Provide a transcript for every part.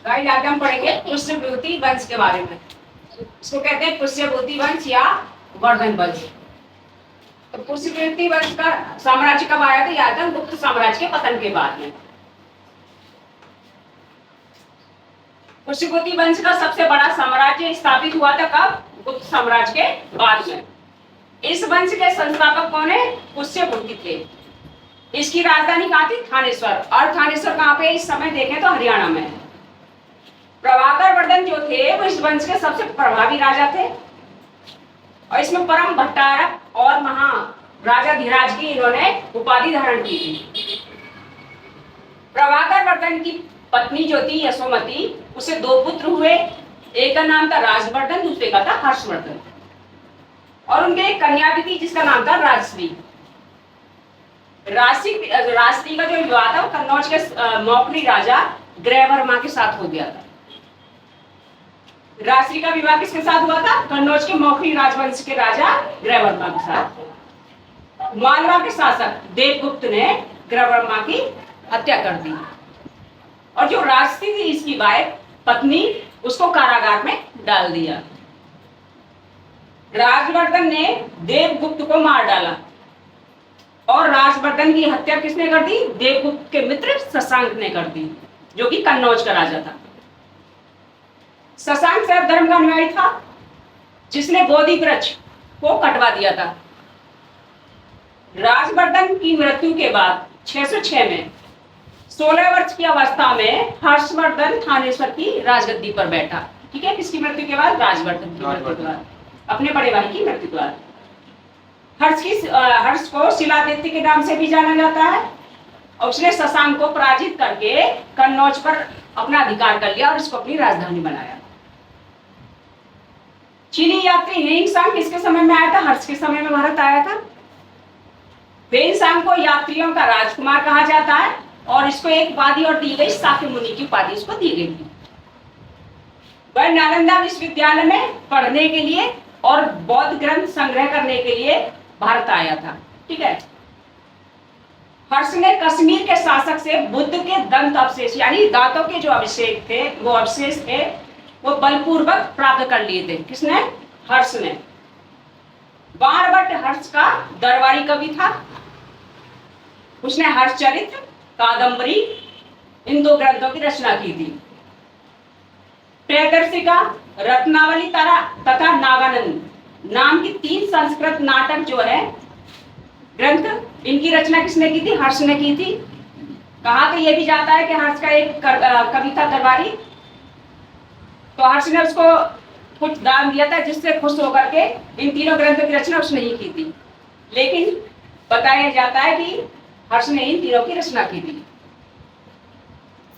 Guys आज हम पढ़ेंगे पुष्यभूति वंश के बारे में। इसको कहते हैं पुष्यभूति वंश या वर्धन वंश। तो पुष्यभूति वंश का साम्राज्य कब आया था? याद है, गुप्त साम्राज्य के पतन के बाद में। पुष्यभूति वंश का सबसे बड़ा साम्राज्य स्थापित हुआ था कब? गुप्त साम्राज्य के बाद में। इस वंश के संस्थापक कौन है? पुष्यभूति थे। इसकी राजधानी कहाँ थी? थानेश्वर। और थानेश्वर कहाँ पे? इस समय देखें तो हरियाणा में है। प्रभाकर वर्धन जो थे वो इस वंश के सबसे प्रभावी राजा थे और इसमें परम भट्टारक और महा राजा धीराज की इन्होंने उपाधि धारण की थी। प्रभाकर वर्धन की पत्नी जो थी यशोमती, उसे दो पुत्र हुए। एक का नाम था राजवर्धन, दूसरे का था हर्षवर्धन। और उनके एक कन्या भी थी जिसका नाम था राजश्री। राजश्री का जो विवाह था वो कन्नौज के मौखरी राजा ग्रहवर्मा के साथ हो गया था। राजश्री का विवाह किसके साथ हुआ था? कन्नौज के मौखरी राजवंश के राजा ग्रहवर्मा के साथ। मालवा के शासक देवगुप्त ने ग्रहवर्मा की हत्या कर दी और जो राजश्री थी इसकी वाइफ पत्नी, उसको कारागार में डाल दिया। राजवर्धन ने देवगुप्त को मार डाला और राजवर्धन की हत्या किसने कर दी? देवगुप्त के मित्र शशांक ने कर दी, जो कि कन्नौज का राजा था। शशांक शैव धर्म का अनुयायी था जिसने बोधि वृक्ष को कटवा दिया था। राजवर्धन की मृत्यु के बाद 606 में 16 वर्ष की अवस्था में हर्षवर्धन थानेश्वर की राजगद्दी पर बैठा। ठीक है, किसकी मृत्यु के बाद? राजवर्धन की मृत्यु के बाद, अपने बड़े भाई की मृत्यु के बाद। हर्ष को शिलादित्य के नाम से भी जाना जाता है और उसने शशांक को पराजित करके कन्नौज पर अपना अधिकार कर लिया और इसको अपनी राजधानी बनाया। चीनी यात्री हेइंग-सांग किसके समय में आया था? हर्ष के समय में भारत आया था। हेइंग-सांग को यात्रियों का राजकुमार कहा जाता है और इसको एक उपाधि और दी गई, शाक्य मुनि की उपाधि इसको दी गई थी। वह नालंदा विश्वविद्यालय में पढ़ने के लिए और बौद्ध ग्रंथ संग्रह करने के लिए भारत आया था। ठीक है, हर्ष ने कश्मीर के शासक से बुद्ध के दंत अवशेष यानी दांतों के जो अवशेष थे, वो अवशेष थे, वो बलपूर्वक प्राप्त कर लिए थे। किसने? हर्ष ने। बाणभट्ट हर्ष का दरबारी कवि था। उसने हर्षचरित्र, कादंबरी, इन दो ग्रंथों की रचना की थी। प्रियदर्शिका, रत्नावली तथा नागानंद नाम की 3 संस्कृत नाटक जो है ग्रंथ, इनकी रचना किसने की थी? हर्ष ने की थी। कहा तो यह भी जाता है कि हर्ष का एक कवि था दरबारी, तो हर्ष ने उसको कुछ दान दिया था जिससे खुश होकर के इन तीनों ग्रंथों की रचना उसने ही की थी। लेकिन बताया जाता है कि हर्ष ने इन तीनों की रचना की थी।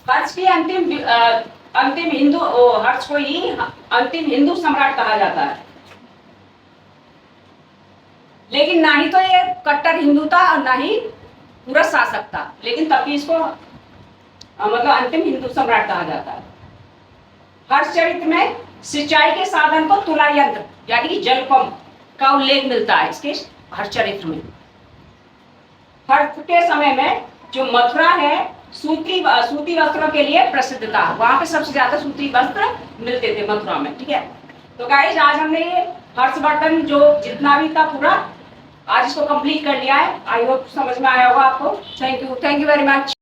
हर्ष की अंतिम हिंदू, हर्ष को ही अंतिम हिंदू सम्राट कहा जाता है। लेकिन ना ही तो ये कट्टर हिंदू था और ना ही पूरा शासक था, लेकिन तब भी इसको मतलब अंतिम हिंदू सम्राट कहा जाता है। हर्षचरित्र में सिंचाई के साधन को तुला यंत्र यानी कि जलपंप का उल्लेख मिलता है इसके हर्षचरित्र में। हर्ष के समय में जो मथुरा है सूती वस्त्रों के लिए प्रसिद्ध था। वहां पे सबसे ज्यादा सूती वस्त्र मिलते थे मथुरा में। ठीक है, तो गाइस आज हमने ये हर्षवर्धन जो जितना भी था पूरा आज इसको कंप्लीट कर लिया है। आई होप समझ में आया होगा आपको। Thank you very much.